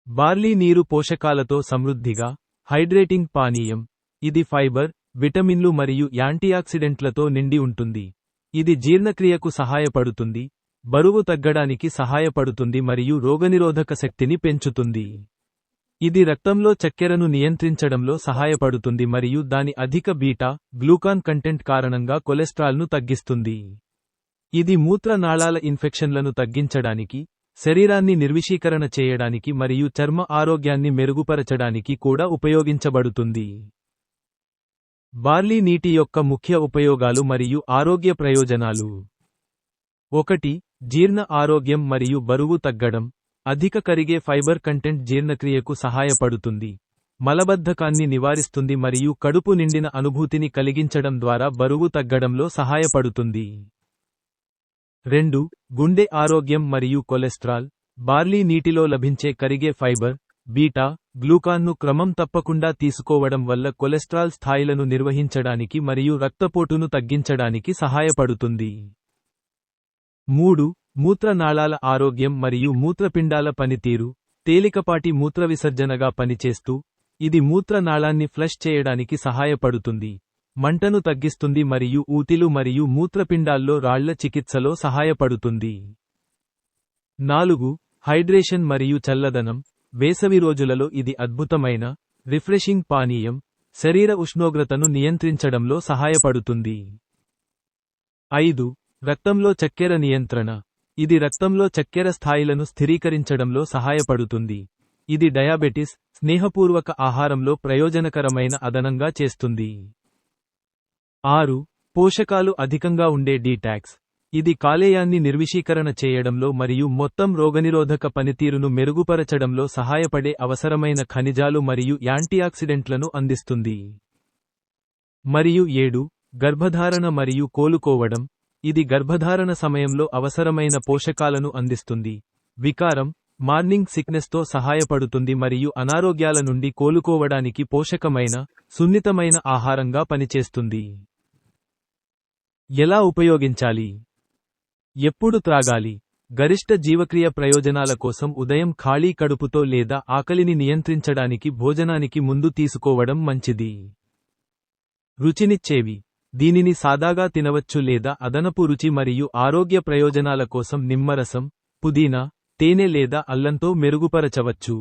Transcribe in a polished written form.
Barley నీరు పోషకాలతో సమృద్ధిగా, హైడ్రేటింగ్ పానీయం. ఇది ఫైబర్, విటమిన్లు మరియు యాంటీఆక్సిడెంట్లతో నిండి ఉంటుంది. ఇది జీర్ణక్రియకు సహాయపడుతుంది, బరువు తగ్గడానికి సహాయపడుతుంది మరియు రోగనిరోధక శక్తిని పెంచుతుంది. ఇది రక్తంలో చక్కెరను నియంత్రించడంలో సహాయపడుతుంది మరియు దాని అధిక బీటా గ్లూకాన్ కంటెంట్ కారణంగా కొలెస్ట్రాల్ను తగ్గిస్తుంది. ఇది మూత్రనాళాల ఇన్ఫెక్షన్లను తగ్గించడానికి, శరీరాన్ని నిర్విషీకరణ చేయడానికి మరియు చర్మ ఆరోగ్యాన్ని మెరుగుపరచడానికి కూడా ఉపయోగించబడుతుంది. బార్లీ నీటి యొక్క ముఖ్య ఉపయోగాలు మరియు ఆరోగ్య ప్రయోజనాలు. 1. జీర్ణ ఆరోగ్యం మరియు బరువు తగ్గడం. అధిక కరిగే ఫైబర్ కంటెంట్ జీర్ణక్రియకు సహాయపడుతుంది, మలబద్ధకాన్ని నివారిస్తుంది మరియు కడుపు నిండిన అనుభూతిని కలిగించడం ద్వారా బరువు తగ్గడంలో సహాయపడుతుంది. 2. గుండె ఆరోగ్యం మరియు కొలెస్ట్రాల్. బార్లీ నీటిలో లభించే కరిగే ఫైబర్, బీటా గ్లూకాన్ను క్రమం తప్పకుండా తీసుకోవడం వల్ల కొలెస్ట్రాల్ స్థాయిలను నిర్వహించడానికి మరియు రక్తపోటును తగ్గించడానికి సహాయపడుతుంది. 3. మూత్రనాళాల ఆరోగ్యం మరియు మూత్రపిండాల పనితీరు. తేలికపాటి మూత్రవిసర్జనగా పనిచేస్తూ, ఇది మూత్రనాళాన్ని ఫ్లష్ చేయడానికి సహాయపడుతుంది, మంటను తగ్గిస్తుంది మరియు ఊతిలు మరియు మూత్రపిండాల్లో రాళ్ల చికిత్సలో సహాయపడుతుంది. 4. హైడ్రేషన్ మరియు చల్లదనం. వేసవి రోజులలో ఇది అద్భుతమైన, రిఫ్రెషింగ్ పానీయం, శరీర ఉష్ణోగ్రతను నియంత్రించడంలో సహాయపడుతుంది. 5. రక్తంలో చక్కెర నియంత్రణ. ఇది రక్తంలో చక్కెర స్థాయిలను స్థిరీకరించడంలో సహాయపడుతుంది. ఇది డయాబెటిస్, స్నేహపూర్వక ఆహారంలో ప్రయోజనకరమైన అదనంగా చేస్తుంది. 6. పోషకాలు అధికంగా ఉండే డీటాక్స్. ఇది కాలేయాన్ని నిర్విషీకరణ చేయడంలో మరియు మొత్తం రోగనిరోధక పనితీరును మెరుగుపరచడంలో సహాయపడే అవసరమైన ఖనిజాలు మరియు యాంటీఆక్సిడెంట్లను అందిస్తుంది. మరియు 7. గర్భధారణ మరియు కోలుకోవడం. ఇది గర్భధారణ సమయంలో అవసరమైన పోషకాలను అందిస్తుంది, వికారం, మార్నింగ్ సిక్నెస్తో సహాయపడుతుంది మరియు అనారోగ్యాల నుండి కోలుకోవడానికి పోషకమైన, సున్నితమైన ఆహారంగా పనిచేస్తుంది. ఎలా ఉపయోగించాలి? ఎప్పుడు త్రాగాలి? గరిష్ట జీవక్రియ ప్రయోజనాల కోసం ఉదయం ఖాళీ కడుపుతో లేదా ఆకలిని నియంత్రించడానికి భోజనానికి ముందు తీసుకోవడం మంచిది. రుచినిచ్చేవి. దీనిని సాదాగా తినవచ్చు లేదా అదనపు రుచి మరియు ఆరోగ్య ప్రయోజనాల కోసం నిమ్మరసం, పుదీనా, తేనె లేదా అల్లంతో మెరుగుపరచవచ్చు.